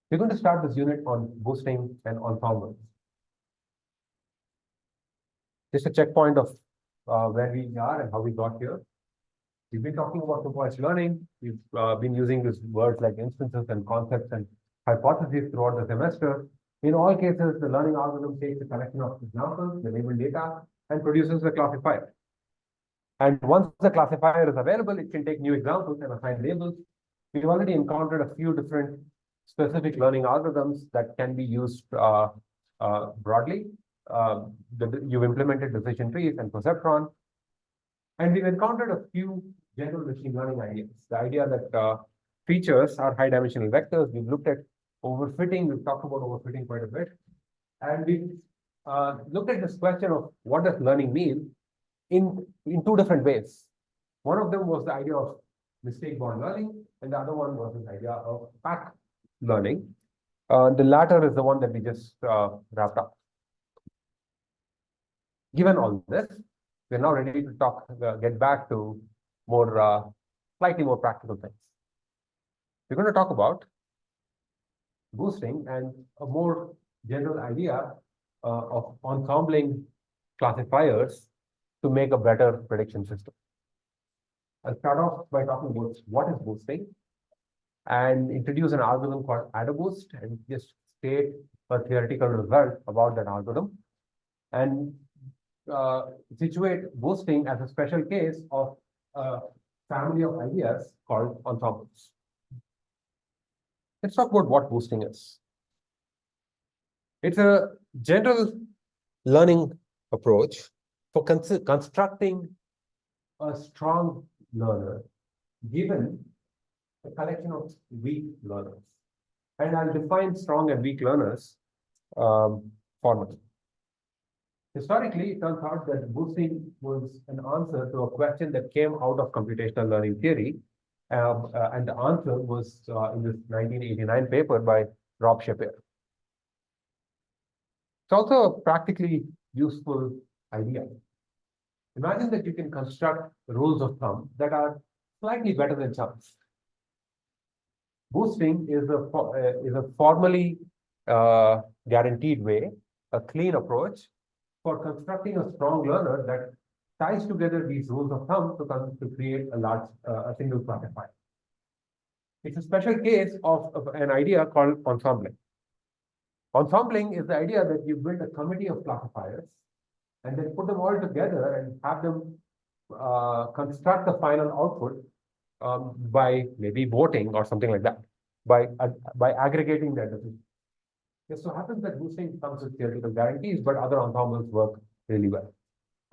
We're going to start this unit on boosting and ensembles. Just a checkpoint of where we are and how we got here. We've been talking about supervised learning. We've been using these words like instances and concepts and hypotheses throughout the semester. In all cases, the learning algorithm takes a collection of examples, the labeled data, and produces a classifier. And once the classifier is available, it can take new examples and assign labels. We've already encountered a few different specific learning algorithms that can be used broadly. You've implemented decision trees and perceptron. And we've encountered a few general machine learning ideas. The idea that features are high-dimensional vectors. We've looked at overfitting. We've talked about overfitting quite a bit. And we've looked at this question of what does learning mean in two different ways. One of them was the idea of mistake-borne learning, and the other one was the idea of pack learning. The latter is the one that we just wrapped up. Given all this, we're now ready to get back to more, slightly more practical things. We're going to talk about boosting and a more general idea of ensembling classifiers to make a better prediction system. I'll start off by talking about what is boosting and introduce an algorithm called AdaBoost and just state a theoretical result about that algorithm and situate boosting as a special case of a family of ideas called ensembles. Let's talk about what boosting is. It's a general learning approach for constructing a strong learner given a collection of weak learners. And I'll define strong and weak learners formally. Historically, it turns out that boosting was an answer to a question that came out of computational learning theory. And the answer was in this 1989 paper by Rob Shapiro. It's also a practically useful idea. Imagine that you can construct rules of thumb that are slightly better than chance. Boosting is a formally guaranteed way, a clean approach for constructing a strong learner that ties together these rules of thumb to create a single classifier. It's a special case of an idea called ensembling. Ensembling is the idea that you build a committee of classifiers and then put them all together and have them construct the final output by maybe voting or something like that, by aggregating their decisions. It so happens that boosting comes with theoretical guarantees, but other ensembles work really well.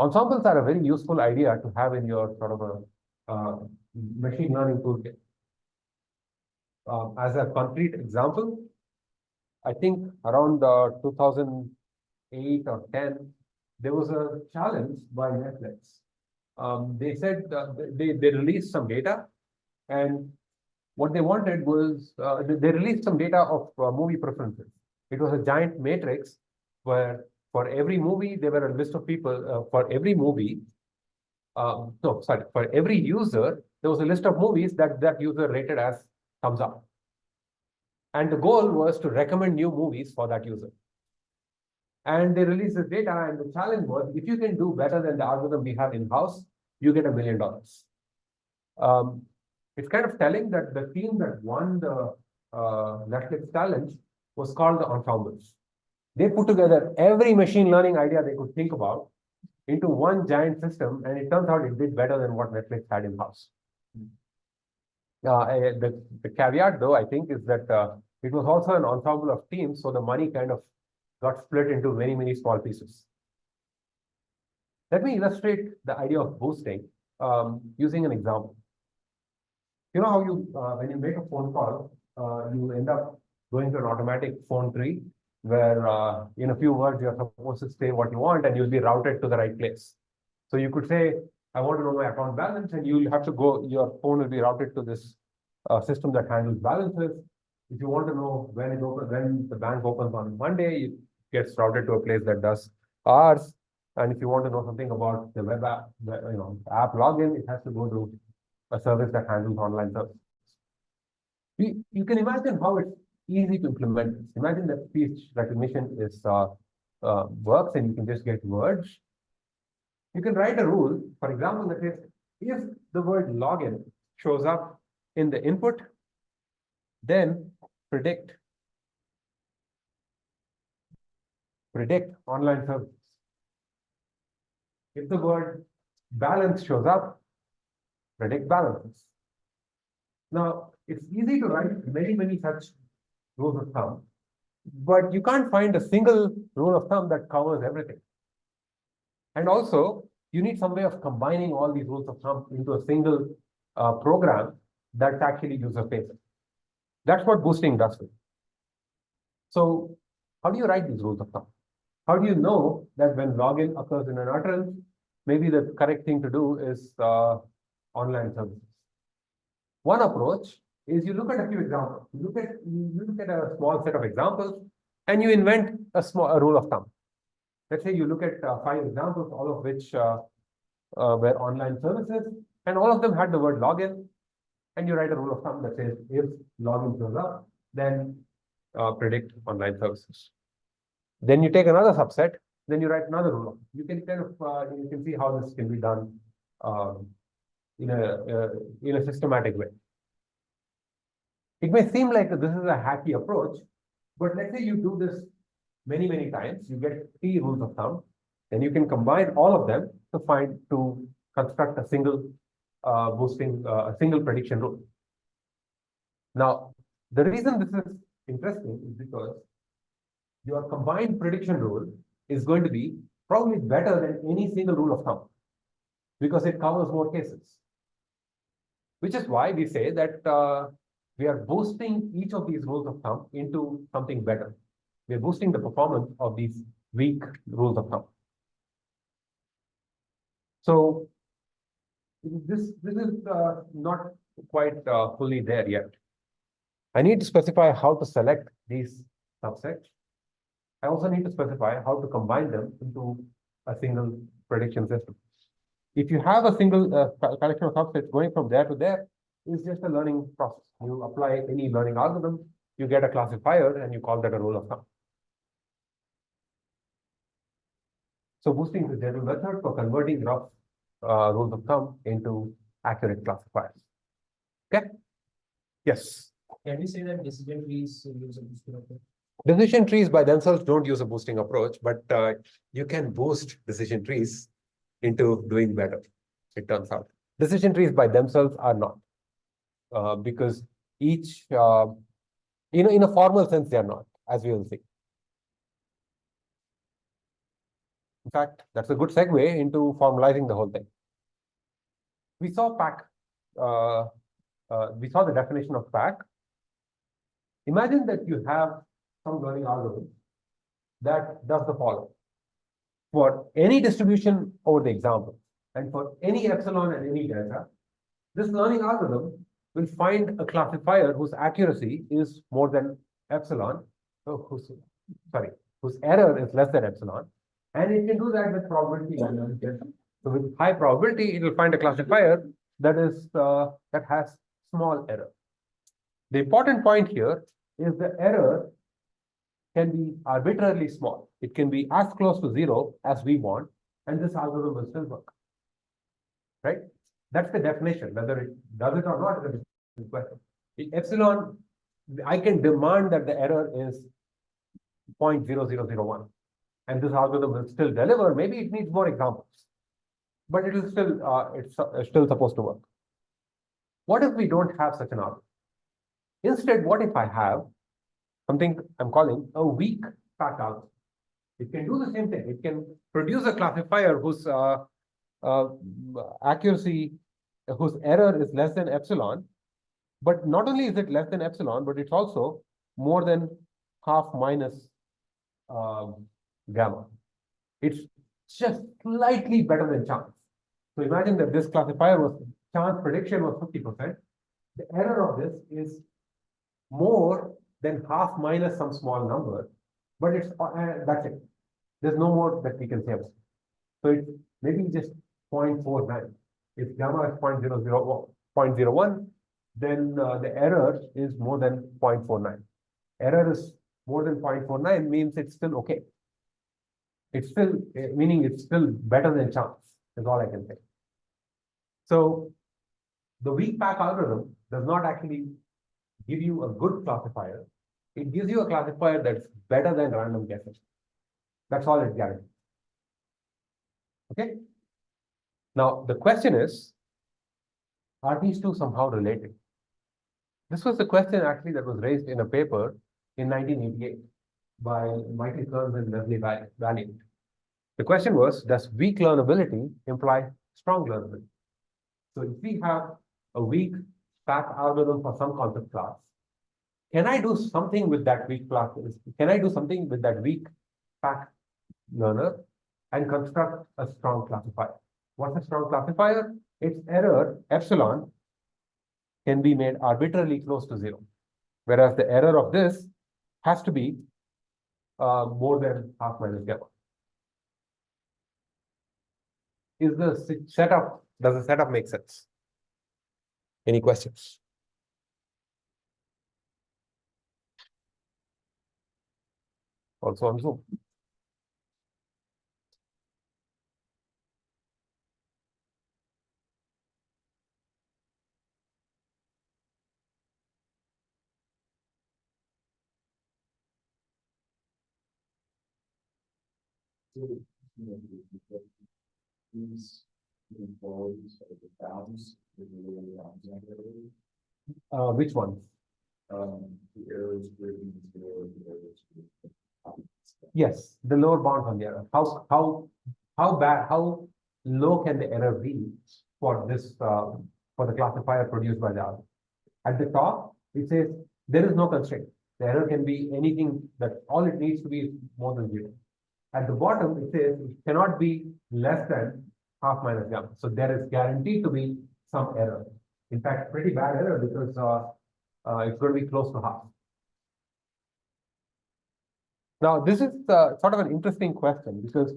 Ensembles are a very useful idea to have in your sort of a machine learning toolkit. As a concrete example, I think around 2008 or 10, there was a challenge by Netflix. They said they released some data, and what they wanted was they released some data of movie preferences. It was a giant matrix where for every movie, there were a list of people for every movie. For every user, there was a list of movies that user rated as thumbs up. And the goal was to recommend new movies for that user. And they released this data, and the challenge was, if you can do better than the algorithm we have in-house, you get $1 million. It's kind of telling that the team that won the Netflix challenge was called the Ensembles. They put together every machine learning idea they could think about into one giant system, and it turns out it did better than what Netflix had in-house. The caveat, though, I think, is that it was also an ensemble of teams, so the money kind of got split into many, many small pieces. Let me illustrate the idea of boosting using an example. You know how when you make a phone call, you end up going to an automatic phone tree where in a few words you're supposed to say what you want and you'll be routed to the right place. So you could say, I want to know my account balance, and you'll have to go, your phone will be routed to this system that handles balances. If you want to know when the bank opens on Monday, it gets routed to a place that does hours. And if you want to know something about the web app, app login, it has to go to a service that handles online services. You can imagine how it's easy to implement this. Imagine that speech recognition is works and you can just get words. You can write a rule, for example, that is, if the word login shows up in the input, then predict online services. If the word balance shows up, predict balances. Now, it's easy to write many such rules of thumb, but you can't find a single rule of thumb that covers everything. And also, you need some way of combining all these rules of thumb into a single program that's actually user-facing. That's what boosting does. So how do you write these rules of thumb? How do you know that when login occurs in an utterance, maybe the correct thing to do is online services? One approach is you look at a few examples. You look at a small set of examples, and you invent a rule of thumb. Let's say you look at 5 examples, all of which were online services, and all of them had the word login, and you write a rule of thumb that says if login shows up, then predict online services. Then you take another subset, then you write another rule. You can kind of you can see how this can be done in a systematic way. It may seem like this is a hacky approach, but let's say you do this many times, you get 3 rules of thumb, then you can combine all of them to construct a single a single prediction rule. Now, the reason this is interesting is because your combined prediction rule is going to be probably better than any single rule of thumb because it covers more cases. Which is why we say that we are boosting each of these rules of thumb into something better. We are boosting the performance of these weak rules of thumb. So this is not quite fully there yet. I need to specify how to select these subsets. I also need to specify how to combine them into a single prediction system. If you have a single collection of subsets going from there to there, it's just a learning process. You apply any learning algorithm, you get a classifier, and you call that a rule of thumb. So boosting is a general method for converting rough rules of thumb into accurate classifiers. Okay? Yes. Can we say that decision trees use a boosting approach? Decision trees by themselves don't use a boosting approach, but you can boost decision trees into doing better, it turns out. Decision trees by themselves are not, because each, in a formal sense, they are not, as we will see. In fact, that's a good segue into formalizing the whole thing. We saw PAC. We saw the definition of PAC. Imagine that you have some learning algorithm that does the following. For any distribution over the example, and for any epsilon and any delta, this learning algorithm will find a classifier whose accuracy is more than epsilon, whose error is less than epsilon, and it can do that with probability. So with high probability, it will find a classifier that has small error. The important point here is the error can be arbitrarily small. It can be as close to 0 as we want, and this algorithm will still work. Right? That's the definition. Whether it does it or not is a different question. Epsilon, I can demand that the error is 0.0001, and this algorithm will still deliver. Maybe it needs more examples, but it will still it's still supposed to work. What if we don't have such an algorithm? Instead, what if I have something I'm calling a weak PAC algorithm? It can do the same thing. It can produce a classifier whose accuracy, whose error is less than epsilon. But not only is it less than epsilon, but it's also more than half minus gamma. It's just slightly better than chance. So imagine that this classifier was chance prediction was 50%. The error of this is more than half minus some small number, but it's that's it. There's no more that we can say about it. So it's maybe just 0.49. If gamma is 0.01, then the error is more than 0.49. error is more than 0.49 means it's still okay. It's still, meaning it's still better than chance, is all I can say. So the weak pack algorithm does not actually give you a good classifier. It gives you a classifier that's better than random guessing. That's all it guarantees. Okay. Now the question is, are these two somehow related? This was the question actually that was raised in a paper in 1988 by Michael Kearns and Leslie Valiant. The question was, does weak learnability imply strong learnability? So if we have a weak pack algorithm for some concept class, can I do something with that weak class? Can I do something with that weak pack learner and construct a strong classifier? What's a strong classifier? Its error, epsilon, can be made arbitrarily close to 0. Whereas the error of this has to be more than half minus gamma. Is the setup, does the setup make sense? Any questions? Also on Zoom. Which ones? The errors. Yes, the lower bound on the error. How bad, how low can the error be for this for the classifier produced by the algorithm? At the top, it says there is no constraint. The error can be anything, that all it needs to be is more than 0. At the bottom, it says it cannot be less than half minus gamma. So there is guaranteed to be some error. In fact, pretty bad error because it's going to be close to half. Now, this is sort of an interesting question because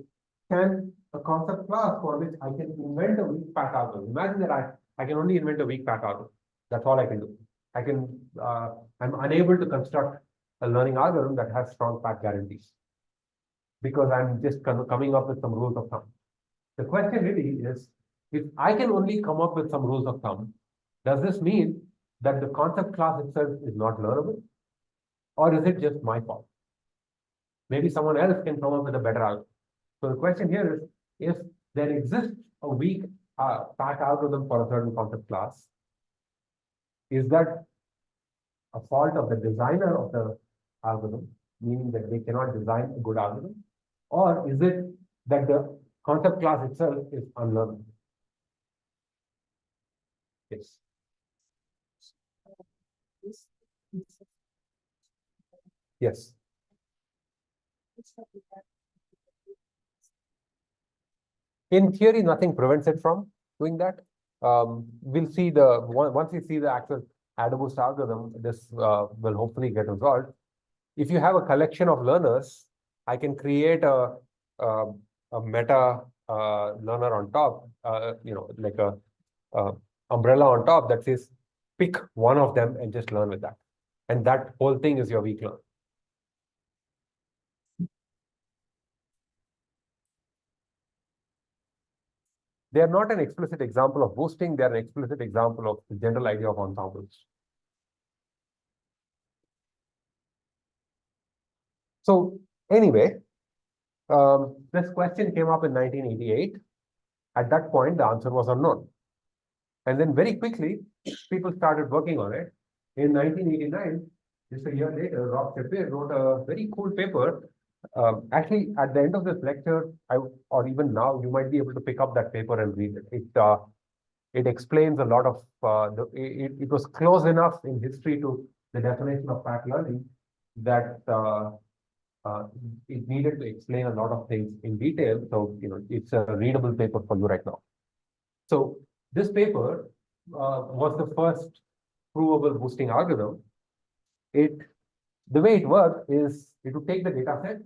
can a concept class for which I can invent a weak pack algorithm? Imagine that I can only invent a weak pack algorithm. That's all I can do. I'm unable to construct a learning algorithm that has strong pack guarantees because I'm just coming up with some rules of thumb. The question really is, if I can only come up with some rules of thumb, does this mean that the concept class itself is not learnable? Or is it just my fault? Maybe someone else can come up with a better algorithm. So the question here is, if there exists a weak pack algorithm for a certain concept class, is that a fault of the designer of the algorithm, meaning that they cannot design a good algorithm? Or is it that the concept class itself is unlearnable? Yes. Yes. In theory, nothing prevents it from doing that. We'll see once we see the actual AdaBoost algorithm, this will hopefully get resolved. If you have a collection of learners, I can create a meta learner on top, like a umbrella on top that says pick one of them and just learn with that. And that whole thing is your weak learn. They are not an explicit example of boosting, they are an explicit example of the general idea of ensembles. So anyway, this question came up in 1988. At that point, the answer was unknown. And then very quickly, people started working on it. In 1989, just a year later, Rob Shapiro wrote a very cool paper. Actually, at the end of this lecture, or even now, you might be able to pick up that paper and read it. It explains a lot of, it was close enough in history to the definition of pack learning that it needed to explain a lot of things in detail. So, it's a readable paper for you right now. So this paper was the first provable boosting algorithm. The way it worked is it would take the data set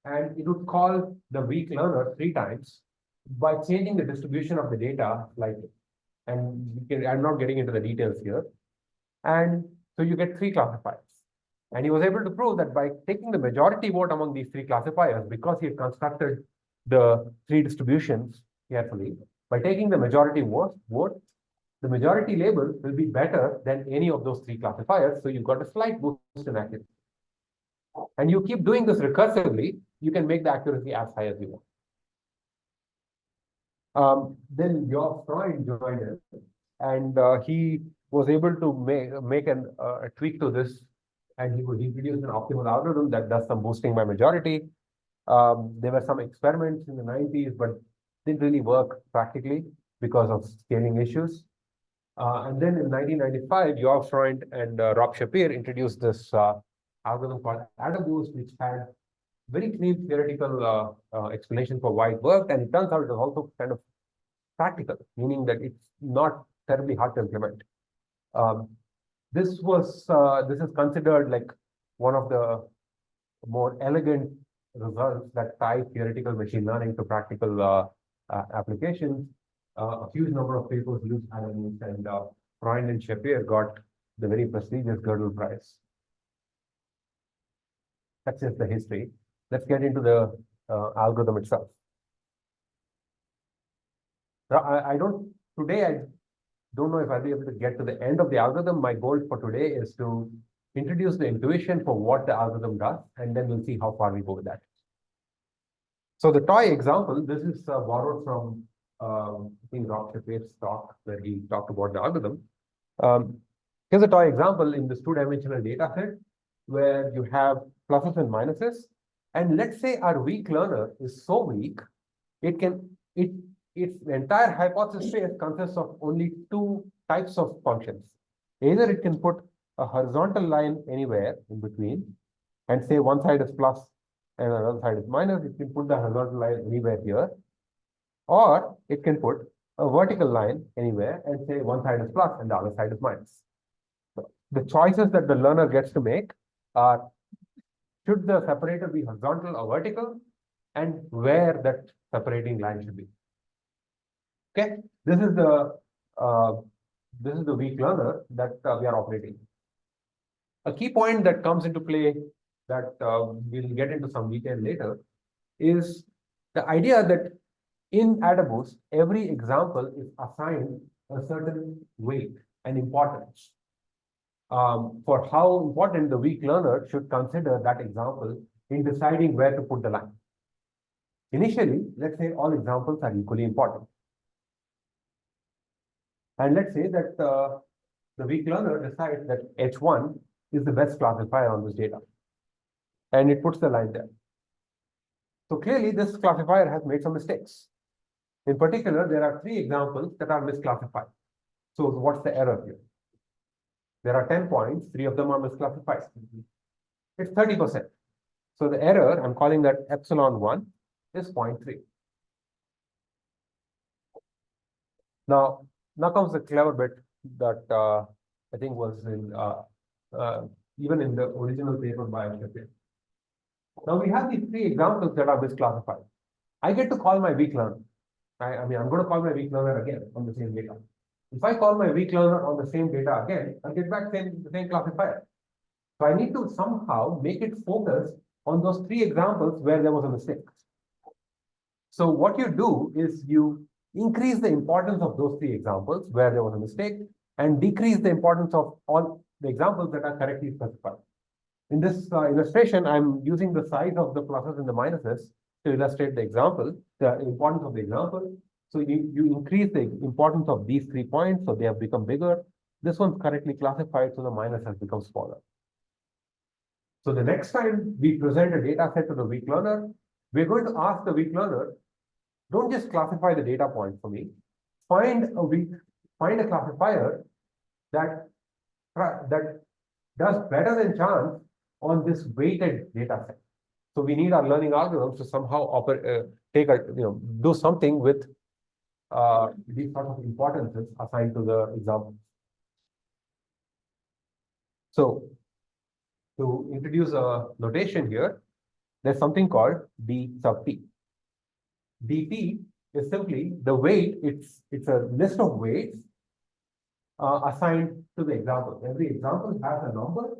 and it would call the weak learner 3 times by changing the distribution of the data slightly. And I'm not getting into the details here. And so you get 3 classifiers. And he was able to prove that by taking the majority vote among these three classifiers, because he had constructed the three distributions carefully, by taking the majority vote, the majority label will be better than any of those three classifiers. So you've got a slight boost in accuracy. And you keep doing this recursively, you can make the accuracy as high as you want. Then Georg Freund joined us, and he was able to make a tweak to this, and he would introduce an optimal algorithm that does some boosting by majority. There were some experiments in the 90s, but didn't really work practically because of scaling issues. And then in 1995, Georg Freund and Rob Shapir introduced this algorithm called AdaBoost, which had very clean theoretical explanation for why it worked. And it turns out it was also kind of practical, meaning that it's not terribly hard to implement. This is considered like one of the more elegant results that tie theoretical machine learning to practical applications. A huge number of papers used AdaBoost, and Freund and Shapir got the very prestigious Gödel Prize. That's just the history. Let's get into the algorithm itself. I don't know if I'll be able to get to the end of the algorithm. My goal for today is to introduce the intuition for what the algorithm does, and then we'll see how far we go with that. So the toy example, this is borrowed from I think Rob Shapir's talk, where he talked about the algorithm. Here's a toy example in this two-dimensional data set where you have pluses and minuses. And let's say our weak learner is so weak, its entire hypothesis space consists of only two types of functions. Either it can put a horizontal line anywhere in between and say one side is plus and another side is minus. It can put the horizontal line anywhere here. Or it can put a vertical line anywhere and say one side is plus and the other side is minus. So the choices that the learner gets to make are, should the separator be horizontal or vertical, and where that separating line should be. Okay, this is the weak learner that we are operating. A key point that comes into play that we'll get into some detail later is the idea that in AdaBoost, every example is assigned a certain weight and importance for how important the weak learner should consider that example in deciding where to put the line. Initially, let's say all examples are equally important. And let's say that the weak learner decides that H1 is the best classifier on this data. And it puts the line there. So clearly, this classifier has made some mistakes. In particular, there are three examples that are misclassified. So what's the error here? There are 10 points, 3 of them are misclassified. It's 30%. So the error, I'm calling that epsilon1, is 0.3. Now comes the clever bit that I think was in even in the original paper by Shapir. Now we have these 3 examples that are misclassified. I get to call my weak learner. I mean, I'm going to call my weak learner again on the same data. If I call my weak learner on the same data again, I'll get back the same classifier. So I need to somehow make it focus on those 3 examples where there was a mistake. So what you do is you increase the importance of those 3 examples where there was a mistake and decrease the importance of all the examples that are correctly specified. In this illustration, I'm using the size of the pluses and the minuses to illustrate the example, the importance of the example. So you increase the importance of these 3 points, so they have become bigger. This one's correctly classified, so the minus has become smaller. So the next time we present a data set to the weak learner, we're going to ask the weak learner, don't just classify the data point for me. Find a classifier that does better than chance on this weighted data set. So we need our learning algorithms to somehow do something with these sort of importances assigned to the example. So to introduce a notation here, there's something called D sub T. dt is simply the weight. It's a list of weights assigned to the example. Every example has a number.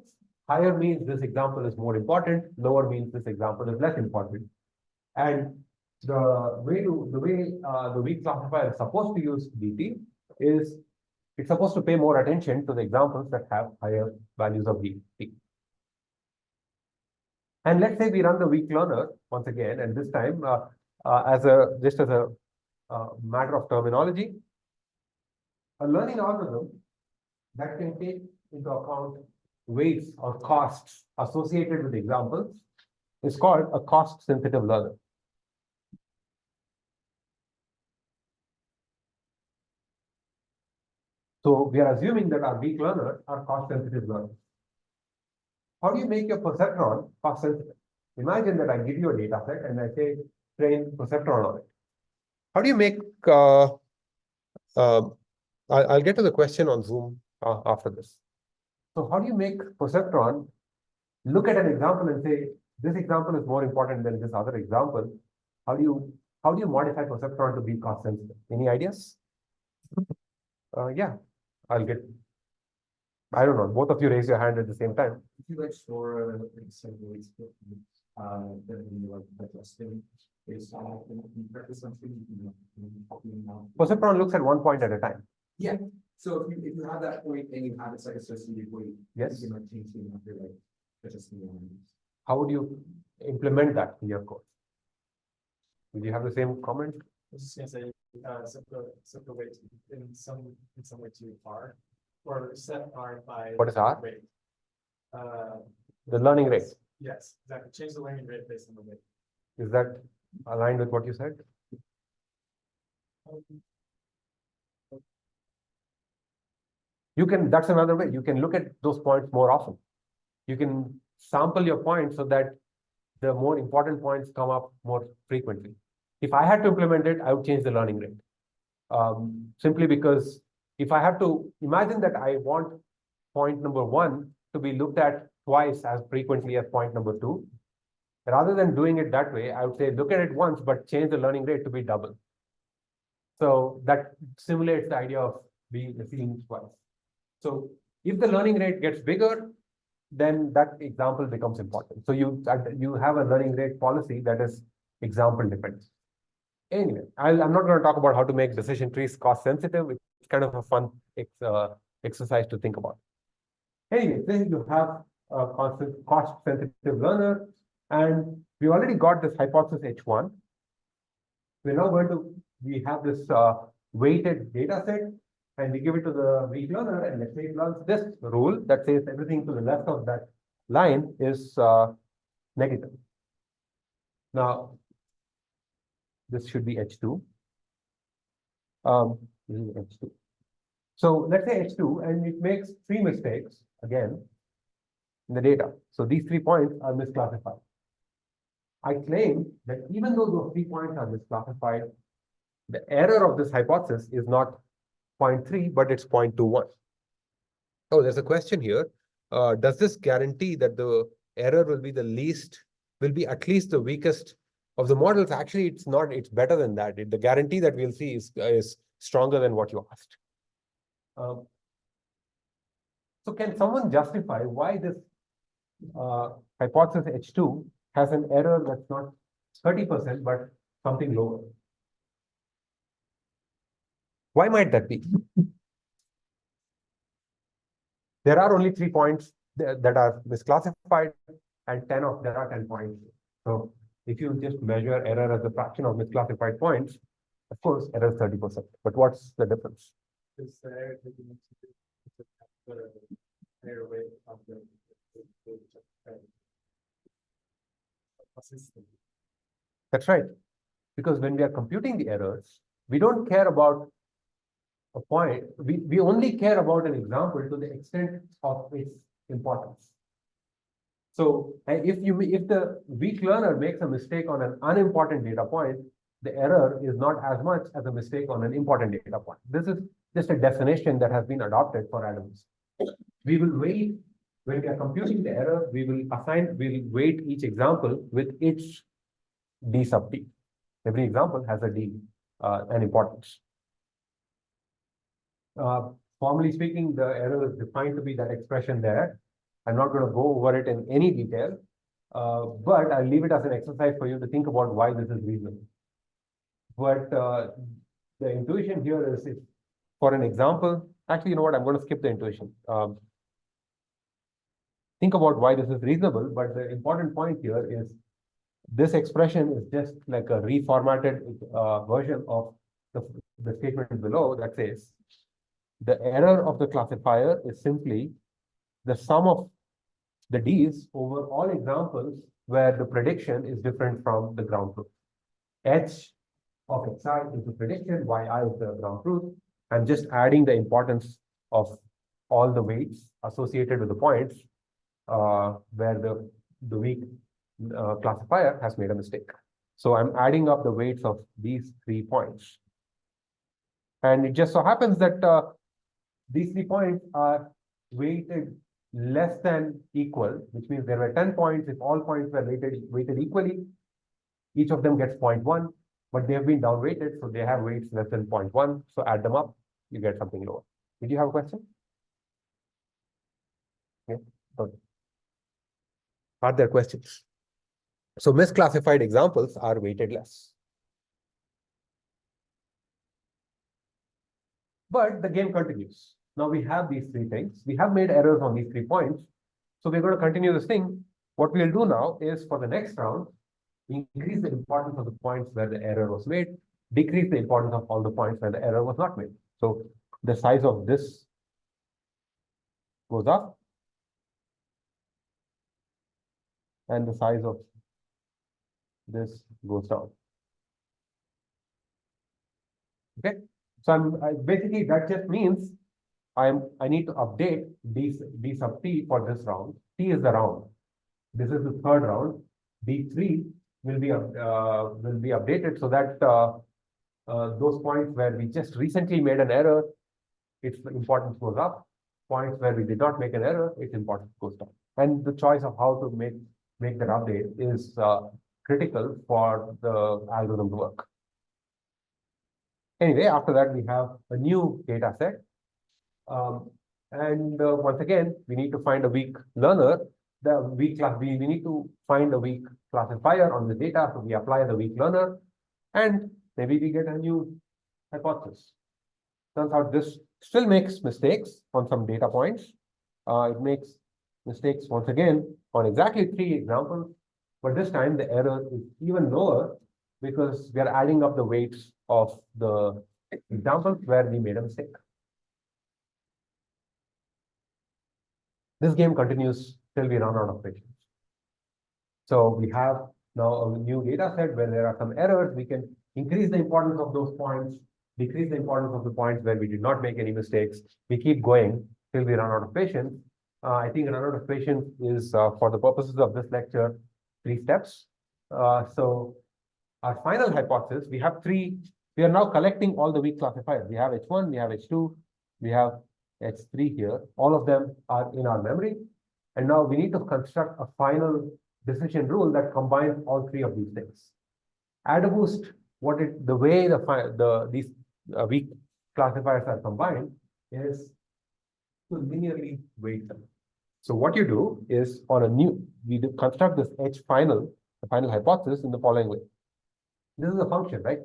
Higher means this example is more important, lower means this example is less important. And the way the weak classifier is supposed to use DT is it's supposed to pay more attention to the examples that have higher values of DT. And let's say we run the weak learner once again, and this time as a matter of terminology, a learning algorithm that can take into account weights or costs associated with examples is called a cost-sensitive learner. So we are assuming that our weak learners are cost-sensitive learners. How do you make your perceptron cost-sensitive? Imagine that I give you a data set and I say train perceptron on it. How do you make I'll get to the question on Zoom after this. So how do you make perceptron look at an example and say this example is more important than this other example? How do you modify perceptron to be cost sensitive? Any ideas? Yeah, I'll get. I don't know. Both of you raise your hand at the same time. If you like store some weights, then you like adjusting based on something. Perceptron looks at one point at a time. Yeah. So if you have that point and you have its like associated weight, Yes. you can like change the after like adjusting the lines. How would you implement that in your code? Would you have the same comment? I was just gonna say, separate in some way to R, or set R by. What is R? Rate. The learning rate. Yes, exactly. Change the learning rate based on the weight. Is that aligned with what you said? You can, that's another way. You can look at those points more often. You can sample your points so that the more important points come up more frequently. If I had to implement it, I would change the learning rate. Simply because if I have to imagine that I want point number 1 to be looked at twice as frequently as point number 2, rather than doing it that way, I would say look at it once, but change the learning rate to be double. So that simulates the idea of being seen twice. So if the learning rate gets bigger, then that example becomes important. So you have a learning rate policy that is example dependent. Anyway, I'm not going to talk about how to make decision trees cost sensitive. It's kind of a fun exercise to think about. Anyway, then you have a cost sensitive learner, and we already got this hypothesis H1. We're now we have this weighted data set, and we give it to the weak learner, and let's say it learns this rule that says everything to the left of that line is negative. Now, this should be H2. This is H2. So let's say H2, and it makes 3 mistakes again in the data. So these 3 points are misclassified. I claim that even though those 3 points are misclassified, the error of this hypothesis is not 0.3, but it's 0.21. Oh, there's a question here. Does this guarantee that the error will be at least the weakest of the models? Actually, it's not, it's better than that. The guarantee that we'll see is stronger than what you asked. So can someone justify why this hypothesis H2 has an error that's not 30%, but something lower? Why might that be? There are only 3 points that are misclassified, and there are 10 points. So if you just measure error as a fraction of misclassified points, of course, error is 30%. But what's the difference? Is the error taking into the higher weight of the system? That's right. Because when we are computing the errors, we don't care about a point. We only care about an example to the extent of its importance. So if the weak learner makes a mistake on an unimportant data point, the error is not as much as a mistake on an important data point. This is just a definition that has been adopted for randomness. We will weight, when we are computing the error, we'll weight each example with its d sub t. Every example has a d, an importance. Formally speaking, the error is defined to be that expression there. I'm not going to go over it in any detail, but I'll leave it as an exercise for you to think about why this is reasonable. But the intuition here is, if, for an example, actually, you know what, I'm going to skip the intuition. Think about why this is reasonable, but the important point here is this expression is just like a reformatted version of the statement below that says the error of the classifier is simply the sum of the D's over all examples where the prediction is different from the ground truth. H of xi is the prediction, yi is the ground truth. I'm just adding the importance of all the weights associated with the points where the weak classifier has made a mistake. So I'm adding up the weights of these 3 points. And it just so happens that these 3 points are weighted less than equal, which means there were 10 points. If all points were weighted equally, each of them gets 0.1, but they have been downweighted, so they have weights less than 0.1. So add them up, you get something lower. Did you have a question? Yeah. Okay. Are there questions? So misclassified examples are weighted less. But the game continues. Now we have these 3 things. We have made errors on these 3 points. So we're going to continue this thing. What we'll do now is, for the next round, increase the importance of the points where the error was made, decrease the importance of all the points where the error was not made. So the size of this goes up, and the size of this goes down. Okay, so basically that just means I need to update d sub t for this round. T is the round. This is the 3rd round. D3 will be updated so that those points where we just recently made an error, its importance goes up. Points where we did not make an error, its importance goes down. And the choice of how to make that update is critical for the algorithm to work. Anyway, after that, we have a new data set. Once again, we need to find a weak learner. We need to find a weak classifier on the data. So we apply the weak learner, and maybe we get a new hypothesis. Turns out this still makes mistakes on some data points. It makes mistakes once again on exactly 3 examples, but this time the error is even lower because we are adding up the weights of the examples where we made a mistake. This game continues till we run out of patience. So we have now a new data set where there are some errors. We can increase the importance of those points, decrease the importance of the points where we did not make any mistakes. We keep going till we run out of patience. I think run out of patience is, for the purposes of this lecture, 3 steps. So our final hypothesis, we have 3. We are now collecting all the weak classifiers. We have H1, we have H2, we have H3 here. All of them are in our memory. And now we need to construct a final decision rule that combines all 3 of these things. AdaBoost, the way these weak classifiers are combined is to linearly weight them. So what you do is, we construct this H final, the final hypothesis, in the following way. This is a function, right?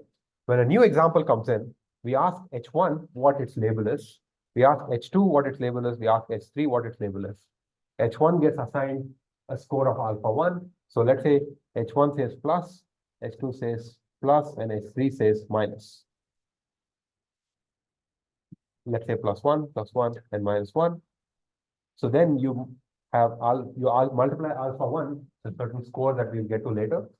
When a new example comes in, we ask H1 what its label is. We ask H2 what its label is. We ask H3 what its label is. H1 gets assigned a score of alpha 1. So let's say H1 says plus, H2 says plus, and H3 says minus. Let's say +1, +1, and -1. So then you multiply alpha 1, a certain score that we'll get to later.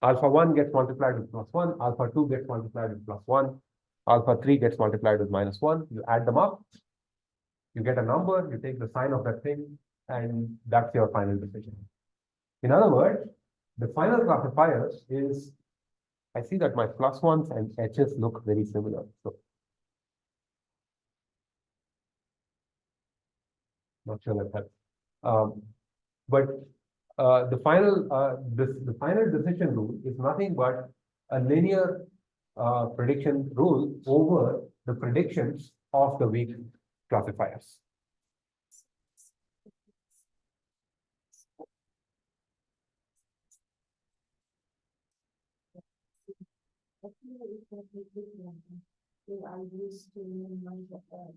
Alpha 1 gets multiplied with +1, alpha 2 gets multiplied with +1, alpha 3 gets multiplied with -1. You add them up, you get a number, you take the sign of that thing, and that's your final decision. In other words, the final classifiers is, I see that my +1s and H's look very similar. So not sure that helps. But the final decision rule is nothing but a linear prediction rule over the predictions of the weak classifiers. if the people they are used to minimize the error,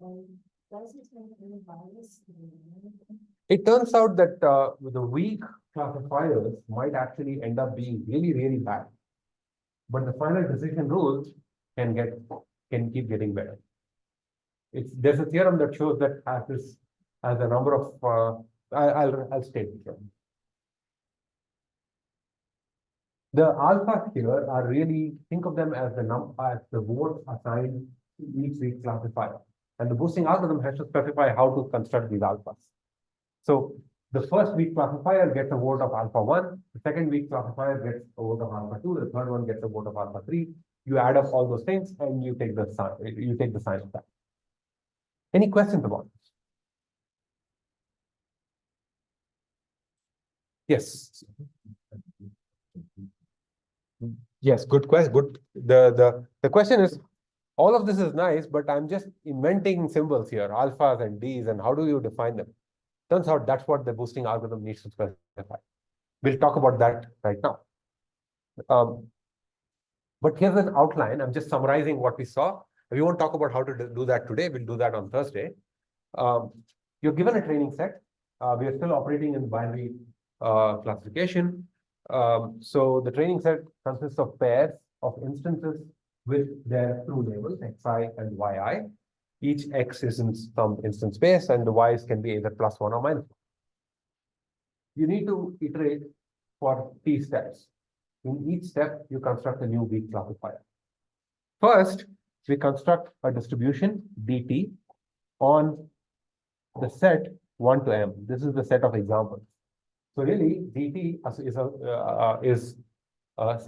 and does it have any bias? It turns out that the weak classifiers might actually end up being really, really bad. But the final decision rules can keep getting better. There's a theorem that shows that as a number of I'll state it here. The alphas here are really, think of them as the votes assigned to each weak classifier. And the boosting algorithm has to specify how to construct these alphas. So the first weak classifier gets a vote of alpha 1, the second weak classifier gets a vote of alpha 2, the third one gets a vote of alpha 3. You add up all those things and you take the sign of that. Any questions about this? Yes. Yes, good question. Good. The question is, all of this is nice, but I'm just inventing symbols here, alphas and Ds, and how do you define them? Turns out that's what the boosting algorithm needs to specify. We'll talk about that right now. But here's an outline. I'm just summarizing what we saw. We won't talk about how to do that today. We'll do that on Thursday. You're given a training set. We are still operating in binary classification. So the training set consists of pairs of instances with their true labels, xi and yi. Each x is in some instance space, and the y's can be either +1 or -1. You need to iterate for t steps. In each step, you construct a new weak classifier. First, we construct a distribution dt on the set 1 to m. This is the set of examples. So really, dt is a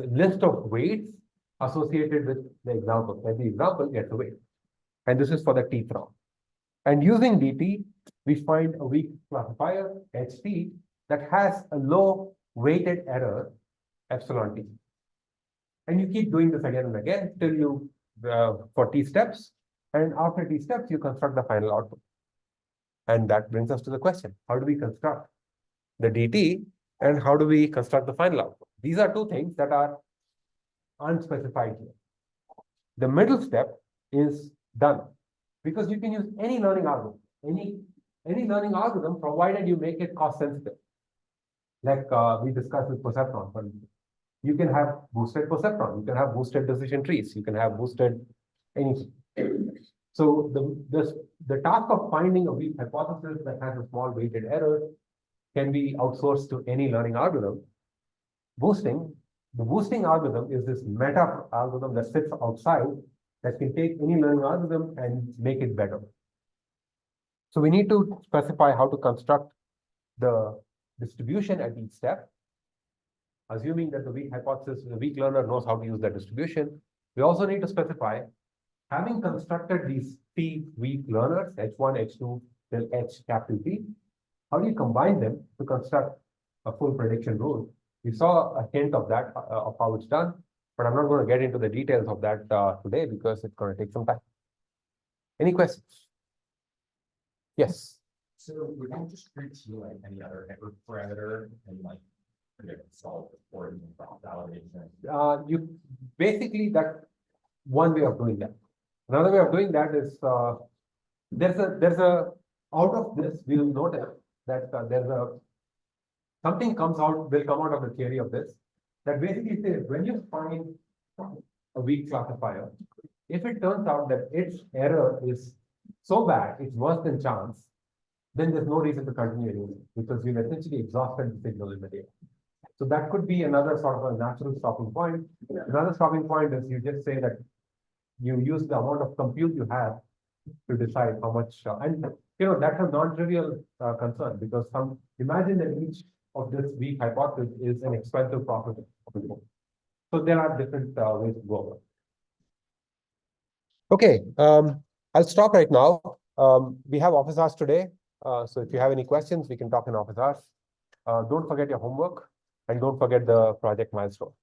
list of weights associated with the example. And the example gets a weight. And this is for the tth round. And using dt, we find a weak classifier, ht, that has a low weighted error, epsilon t. And you keep doing this again and again till you, for t steps. And after t steps, you construct the final output. And that brings us to the question, how do we construct the dt and how do we construct the final output? These are two things that are unspecified here. The middle step is done because you can use any learning algorithm, any learning algorithm, provided you make it cost sensitive. Like we discussed with perceptron. You can have boosted perceptron, you can have boosted decision trees, you can have boosted anything. So the task of finding a weak hypothesis that has a small weighted error can be outsourced to any learning algorithm. The boosting algorithm is this meta algorithm that sits outside that can take any learning algorithm and make it better. So we need to specify how to construct the distribution at each step. Assuming that the weak hypothesis, the weak learner knows how to use that distribution. We also need to specify, having constructed these t weak learners, h1, h2, till h capital T, how do you combine them to construct a full prediction rule? We saw a hint of that, of how it's done, but I'm not going to get into the details of that today because it's going to take some time. Any questions? Yes. So we don't just treat you like any other network parameter and like predict solve for validation. You basically, that one way of doing that. Another way of doing that is there's a out of this we will notice that something will come out of the theory of this that basically says when you find a weak classifier, if it turns out that its error is so bad, it's worse than chance, then there's no reason to continue using it because you've essentially exhausted the signal in the data. So that could be another sort of a natural stopping point. Another stopping point is you just say that you use the amount of compute you have to decide how much, and that's a non-trivial concern because imagine that each of this weak hypothesis is an expensive process. So there are different ways to go about it. Okay, I'll stop right now. We have office hours today. So if you have any questions, we can talk in office hours. Don't forget your homework and don't forget the project milestone.